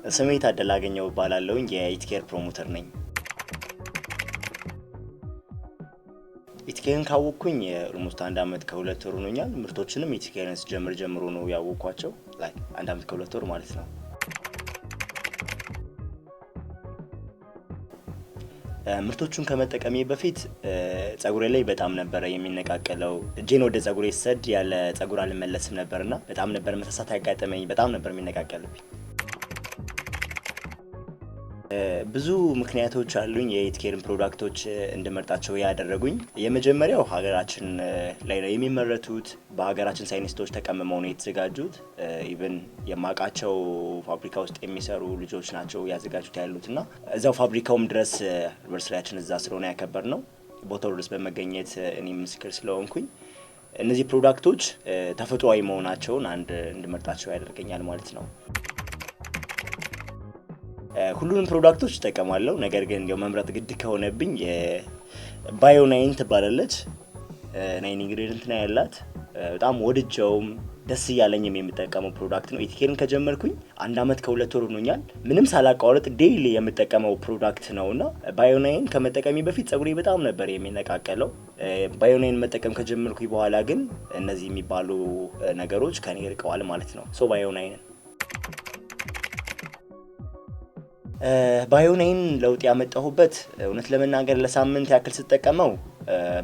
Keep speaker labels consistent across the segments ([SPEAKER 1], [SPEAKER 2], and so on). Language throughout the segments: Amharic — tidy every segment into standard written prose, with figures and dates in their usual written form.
[SPEAKER 1] ስሜ ታደለ አገኘው እባላለሁኝ የኢትኬር ፕሮሞተር ነኝ። ኢትኬርን ካወቅኩኝ ኦልሞስት 1 አመት ከ2 ወር ሆኖኛል። ምርቶችንም ኢትኬርን ጀምሮ ነው ያወቅኳቸው። 1 አመት ከ2 ወር ማለት ነው። ምርቶቹን ከመጠቀሜ በፊት ጸጉሬ ላይ በጣም ነበር የሚነቃቀለው። እጄን ወደ ጸጉሬ ሰድ ያለ ጸጉር አልመለስም ነበርና በጣም ነበር መሳሳት ያጋጠመኝ። በጣም ነበር የሚነቃቀልብኝ። ብዙ ምክንያቶች አሉኝ የኢትኬርን ፕሮዳክቶች እንድመርጣቸው ያደረጉኝ። የመጀመሪያው ሀገራችን ላይ ነው የሚመረቱት። በሀገራችን ሳይንቲስቶች ተቀምመው ነው የተዘጋጁት። ኢቭን የማቃቸው ፋብሪካ ውስጥ የሚሰሩ ልጆች ናቸው ያዘጋጁት ያሉትና እዛው ፋብሪካውም ድረስ ዩኒቨርሲቲያችን እዛ ስለሆነ ያከበር ነው ቦታው ድረስ በመገኘት እኔ ምስክር ስለሆንኩኝ እነዚህ ፕሮዳክቶች ተፈጥሯዊ መሆናቸውን እንድመርጣቸው ያደርገኛል ማለት ነው። ሁሉንም ፕሮዳክቶች እጠቀማለሁ። ነገር ግን መምረጥ ግድ ከሆነብኝ ባዮ9 ትባላለች። 9 ኢንግሪዲየንት ነው ያላት። በጣም ወድጀውም ደስ ያለኝም የምጠቀመው ፕሮዳክት ነው። ኢትኬርን ከጀመርኩኝ 1 አመት ከ2 ወር ሆኖኛል። ምንም ሳላቋርጥ ዴይሊ የምጠቀመው ፕሮዳክት ነውና ባዮ9 ከመጠቀሚ በፊት ጸጉሬ በጣም ነበር የሚነቃቀለው። ባዮ9 መጠቀም ከጀመርኩኝ በኋላ ግን እነዚህ የሚባሉ ነገሮች ከኔ ርቀዋል ማለት ነው። ባዮ9 ባዮ9 ለውጥ ያመጣሁበት እውነት ለመናገር ለሳምንት ያክል ስጠቀመው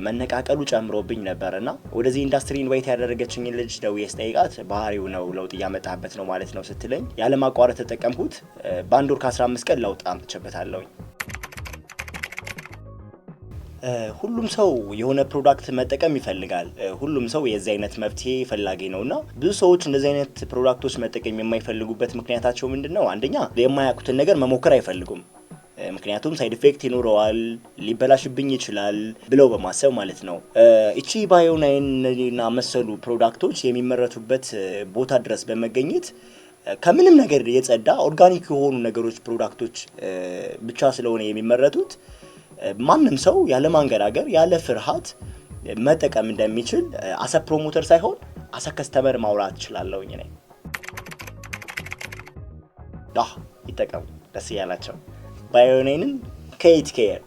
[SPEAKER 1] መነቃቀሉ ጨምሮብኝ ነበርና ወደዚህ ኢንዱስትሪ ኢንቫይት ያደረገችኝ ልጅ ደውዬ ስጠይቃት ባህሪው ነው ለውጥ ያመጣበት ነው ማለት ነው ስትለኝ ያለማቋረጥ ተጠቀምኩት። በአንድ ወር ከ15 ቀን ለውጥ አምጥቼበታለሁ። ሁሉም ሰው የሆነ ፕሮዳክት መጠቀም ይፈልጋል። ሁሉም ሰው የዚህ አይነት መፍትሄ ፈላጊ ነውና ብዙ ሰዎች እንደዚህ አይነት ፕሮዳክቶች መጠቀም የማይፈልጉበት ምክንያታቸው ምንድነው? አንደኛ የማያውቁትን ነገር መሞከር አይፈልጉም። ምክንያቱም ሳይድ ኢፌክት ይኖረዋል፣ ሊበላሽብኝ ይችላል ብለው በማሰብ ማለት ነው። እቺ ባዮ9 እና መሰሉ ፕሮዳክቶች የሚመረቱበት ቦታ ድረስ በመገኘት ከምንም ነገር የጸዳ ኦርጋኒክ የሆኑ ነገሮች ፕሮዳክቶች ብቻ ስለሆነ የሚመረቱት ማንንም ሰው ያለ ማንገራገር ያለ ፍርሃት መጠቀም እንደሚችል አሰ ፕሮሞተር ሳይሆን አሰ ከስተመር ማውራት እችላለሁኝ ነኝ። ይጠቀሙ፣ ደስ ያላቸው ባዮ9ን ከኢትኬር